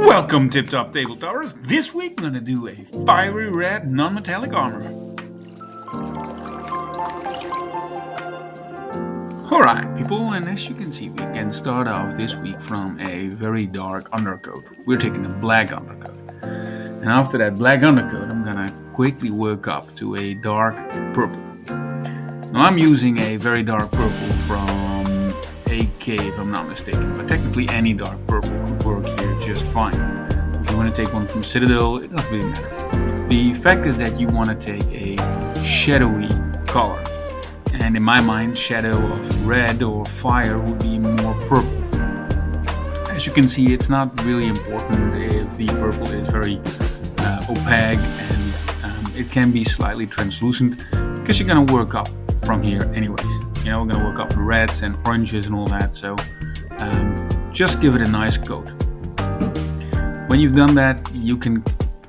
Welcome, Tip Top Table Towers. This week we're gonna do a fiery red non-metallic armor. Alright people, and as you can see we can start off this week from a very dark undercoat. We're taking a black undercoat. And after that black undercoat I'm gonna quickly work up to a dark purple. Now I'm using a very dark purple from AK if I'm not mistaken, but technically any dark purple could work here just fine. If you want to take one from Citadel, it doesn't really matter. The fact is that you want to take a shadowy color, and in my mind shadow of red or fire would be more purple. As you can see, it's not really important if the purple is very opaque, and it can be slightly translucent because you're going to work up from here anyways. You know, we're going to work up the reds and oranges and all that, so just give it a nice coat. When you've done that, you can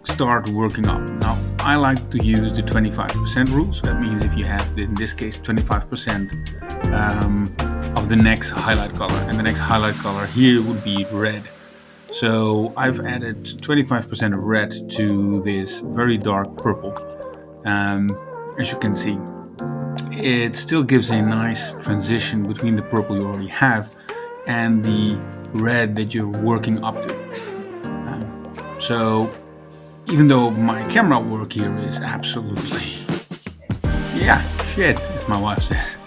start working up. Now, I like to use the 25% rule, so that means if you have, in this case, 25% of the next highlight color, and the next highlight color here would be red. So I've added 25% of red to this very dark purple. As you can see, it still gives a nice transition between the purple you already have and the red that you're working up to. So even though my camera work here is absolutely shit, as my wife says,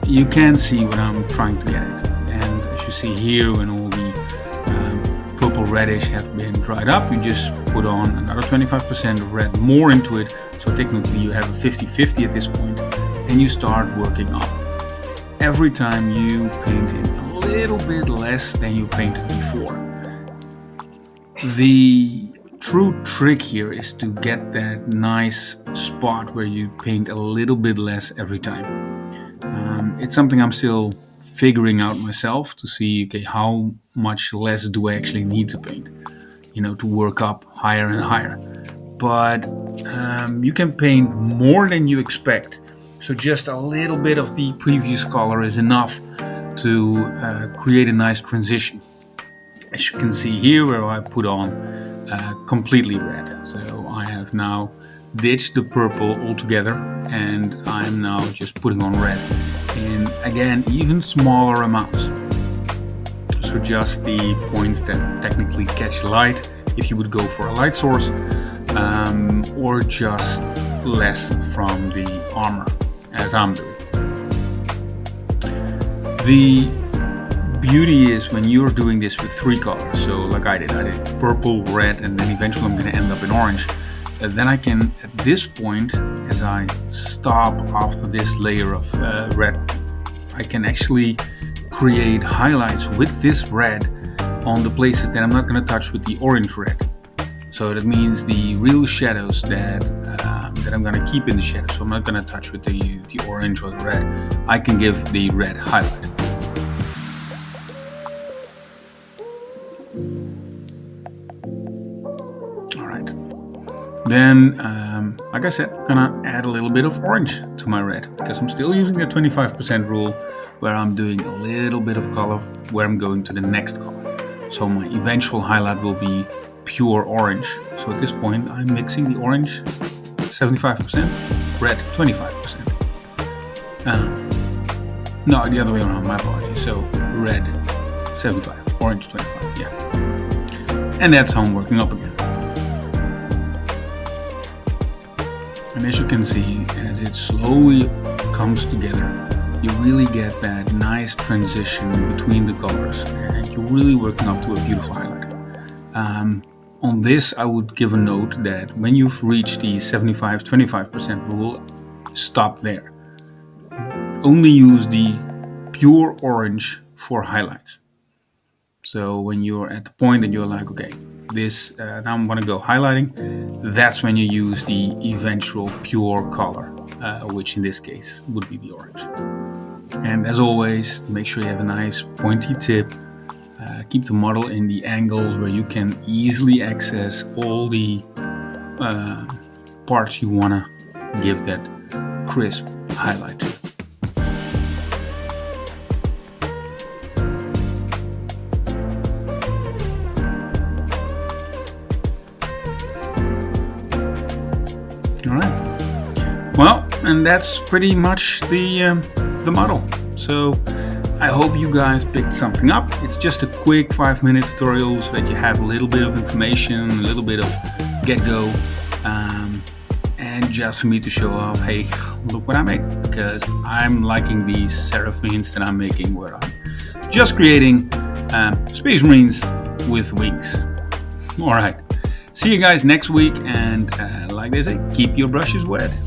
you can see what I'm trying to get at. And as you see here, when all the purple reddish have been dried up, you just put on another 25% of red more into it. So technically you have a 50-50 at this point, and you start working up. Every time you paint in a little bit less than you painted before. The true trick here is to get that nice spot where you paint a little bit less every time. It's something I'm still figuring out myself to see, okay, how much less do I actually need to paint, you know, to work up higher and higher. But you can paint more than you expect. So just a little bit of the previous color is enough to create a nice transition. As you can see here, where I put on completely red. So I have now ditched the purple altogether, and I'm now just putting on red in, again, even smaller amounts. So just the points that technically catch light if you would go for a light source, or just less from the armor, as I'm doing. The beauty is when you're doing this with three colors, so like I did purple, red, and then eventually I'm going to end up in orange. Then I can, at this point, as I stop after this layer of red, I can actually create highlights with this red on the places that I'm not going to touch with the orange red. So that means the real shadows that I'm going to keep in the shadow, so I'm not going to touch with the orange or the red. I can give the red highlight. Then, like I said, I'm gonna add a little bit of orange to my red, because I'm still using the 25% rule, where I'm doing a little bit of color where I'm going to the next color. So my eventual highlight will be pure orange. So at this point, I'm mixing the orange 75%, red 25%. No, the other way around, my apologies. So red 75, orange 25, yeah. And that's how I'm working up again. And as you can see, as it slowly comes together, you really get that nice transition between the colors, and you're really working up to a beautiful highlight. On this, I would give a note that when you've reached the 75-25% rule, stop there. Only use the pure orange for highlights. So when you're at the point and you're like, okay, this now I'm going to go highlighting, that's when you use the eventual pure color, which in this case would be the orange. And as always, make sure you have a nice pointy tip. Keep the model in the angles where you can easily access all the parts you want to give that crisp highlight to. and that's pretty much the model. So I hope you guys picked something up. It's just a quick 5-minute tutorial so that you have a little bit of information, a little bit of get-go, and just for me to show off, hey, look what I make, because I'm liking these seraphins that I'm making, where I'm just creating Space Marines with wings. All right, see you guys next week, and like they say, keep your brushes wet.